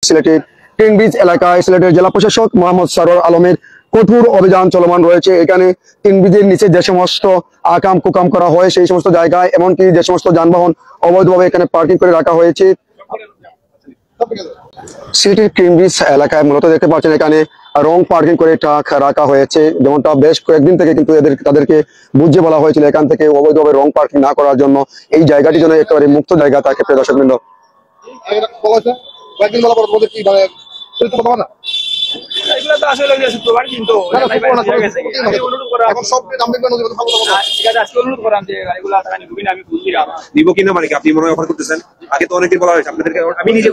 সিলেটের king bridge এলাকায় সিলেটের জেলা প্রশাসক মোহাম্মদ সরওয়ার আলমের কঠোর অভিযান চলমান রয়েছে। এখানে কিং ব্রিজের নিচে যে সমস্ত আকাম কুকাম করা হয় সেই সমস্ত জায়গায়, এমনকি যে সমস্ত যানবাহন অবৈধভাবে এখানে পার্কিং করে রাখা হয়েছে। সিলেটের কিং ব্রিজ এলাকায় মূলত দেখতে পাচ্ছেন এখানে রং পার্কিং করে ট্রাক রাখা হয়েছে, যেমনটা বেশ কয়েকদিন থেকে কিন্তু তাদেরকে বুঝিয়ে বলা হয়েছিল এখান থেকে অবৈধভাবে রং পার্কিং না করার জন্য, এই জায়গাটি যেন একেবারে মুক্ত জায়গা থাকে। প্রিয় দর্শকবৃন্দ, আপনি মনে হয় অফার করতেছেন, আগে তো অনেকদিন বলা হয়েছে আপনাদেরকে, আমি নিজে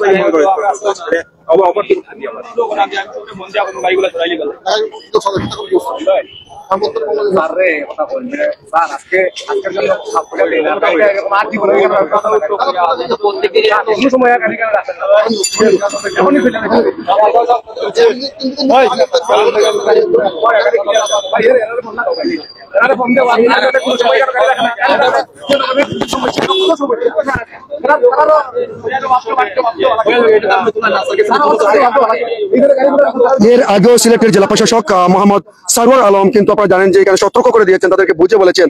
এর আগেও সিলেটের জেলা প্রশাসক মোহাম্মদ সরওয়ার আলম কিন্তু আপনারা জানেন যে এখানে সতর্ক করে দিয়েছেন, তাদেরকে বুঝে বলেছেন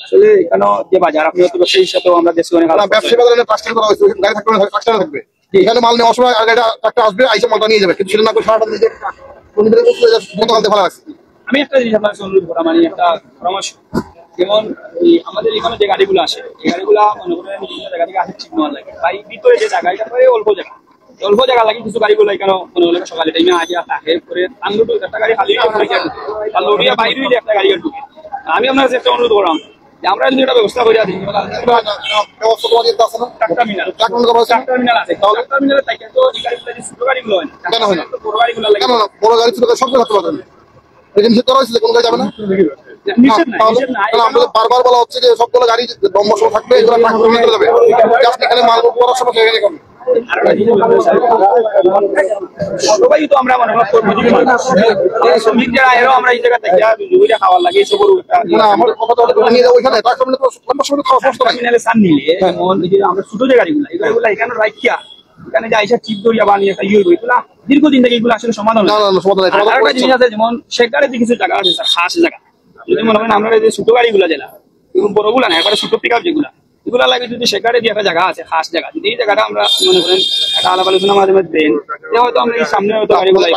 আসলে এখানে যে বাজার আপনি সেই সাথেও আমরা দেশে অনেক ব্যবসা বাজারে ট্রাস্টার করা হয়েছে, গাড়ি থাকবে না, ট্রাস্টার থাকবে, এখানে মাল নেওয়ার সময় গাড়িটা একটা আসবে, আইসা মালটা নিয়ে যাবে, কিন্তু সেটা না করে সারাটা নিজে ভালো আছে। আমি একটা জিনিস আপনার অনুরোধ করা, মানে একটা পরামর্শ, যেমন আমাদের এখানে যে গাড়িগুলো আসে এই গাড়িগুলা মনে করেন বিভিন্ন জায়গা থেকে আসে ঠিক নেওয়া লাগে, তাই ভিতরে যে জায়গা এটা অল্প জায়গা লাগে, কিছু গাড়িগুলো এখানে মনে হলে সকালে টাইমে আগে আসে করে আনলোড একটা গাড়ি খালি লড়িয়া বাইরে একটা গাড়ি ঢুকে। আমি আপনার কাছে একটা অনুরোধ করলাম যে আমরা যদি একটা ব্যবস্থা করে দিই, বড় গাড়ি ছোট গাড়ি সব থাকতে পারবেন, করা হয়েছে কোন গাড়ি যাবে না। বারবার বলা হচ্ছে যে সবগুলো গাড়ি নম্বর সহ থাকবে, যাবে এখানে মাল করার সময় সবাই তো আমরা মনে শ্রমিক যারা এরও আমরা এই জায়গা থেকে খাওয়ার লাগে এইসব আমরা ছোট যে গাড়িগুলা এই গাড়িগুলা এখানে রাখিয়া এখানে যে আইসা চিপ দরিয়া বানিয়ে একটা ইয়ে এগুলা দীর্ঘদিন থেকে এগুলো আসলে সমাধান আরেকটা জিনিস আছে, যেমন সেখানে কিছু জায়গা আছে স্যার, খাস জায়গা যদি মনে করেন আমরা যে ছোট গাড়িগুলা জেলা বড়গুলা না, একবারে ছোট পিক আপ যেগুলা এগুলা লাগে, যদি সেখানে দিয়ে একটা জায়গা আছে খাস জায়গা, যদি এই জায়গাটা আমরা মনে করেন একটা আলাপ আলোচনার মাধ্যমে দেন, হয়তো আমরা এই সামনে হয়তো গাড়িগুলা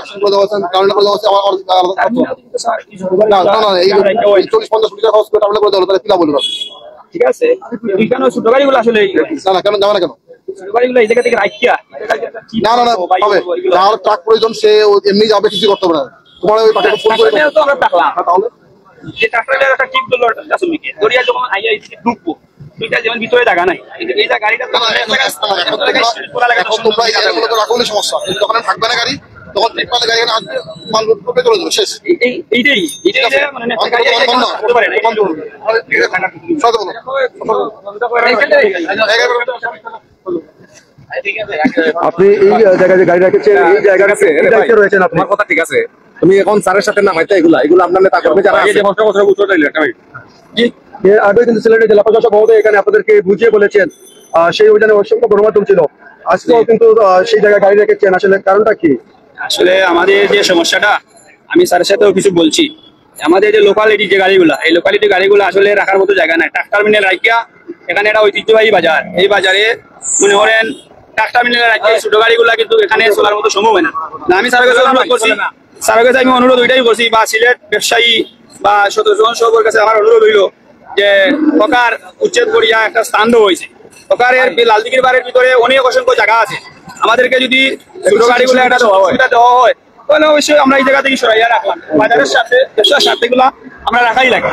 ঠিক আছে। এখানে ছোট গাড়িগুলো আসলে কেন যাবে না, কেন ছোট গাড়িগুলো এই জায়গা থেকে রাখিয়া ট্রাক প্রয়োজন, সে এমনি যাবে, কিছু করতে হবে না, তোমার ওই তো আমরা টাকলাম যে ট্রাক্টরের একটা টিপ দিল শ্রমিকে দরিয়া যখন আইয়া ঢুকবো যেমন ভিতরে জায়গা নাই, এই গাড়িটা সমস্যা, যখন থাকবে না গাড়ি তখন গাড়ি আসবে, মাল চলে যাবে, শেষ। আপনি এই জায়গায় যে গাড়ি রেখেছেন এই জায়গাটা রয়েছেন আপনার কথা ঠিক আছে, তুমি এখন স্যারের সাথে না হয়তো এগুলো আপনার নেতা কর্মী যারা আগে কিন্তু সিলেটের জেলা প্রশাসক মহোদয় এখানে আপনাদেরকে বুঝিয়ে বলেছেন, সেই অভিযানে অসংখ্য গণমাধ্যম ছিল, আজকেও কিন্তু সেই জায়গায় গাড়ি রেখেছেন, আসলে কারণটা কি? আসলে আমাদের যে সমস্যাটা আমি স্যারের সাথেও কিছু বলছি, আমাদের যে লোকালিটি যে গাড়িগুলা এই লোকালিটি গাড়িগুলো আসলে রাখার মতো জায়গা নাই, ট্রাক টার্মিনাল রাখিয়া এখানে একটা ঐতিহ্যবাহী বাজার, এই বাজারে মনে করেন ট্রাক টার্মিনাল রাখিয়া ছোট গাড়িগুলা কিন্তু এখানে চলার মতো সম্ভব হয় না। আমি স্যারের কাছে অনুরোধ করছি, স্যারের কাছে আমি অনুরোধ ওইটাই করছি, বা সিলেট ব্যবসায়ী বা সদস্যগণ সবার কাছে আমার অনুরোধ হইল যে ফকার উচ্ছেদ করিয়া একটা স্থান দেওয়া হয়েছে, ফকারের লালদিঘির বাড়ির ভিতরে অনেক অসংখ্য জায়গা আছে, আমাদেরকে যদি ছোট গাড়িগুলো একটা দেওয়া হয় তাহলে অবশ্যই আমরা এই জায়গা থেকে সরাইয়া রাখলাম, বাজারের সাথে ব্যবসার স্বার্থে গুলা আমরা রাখাই লাগে।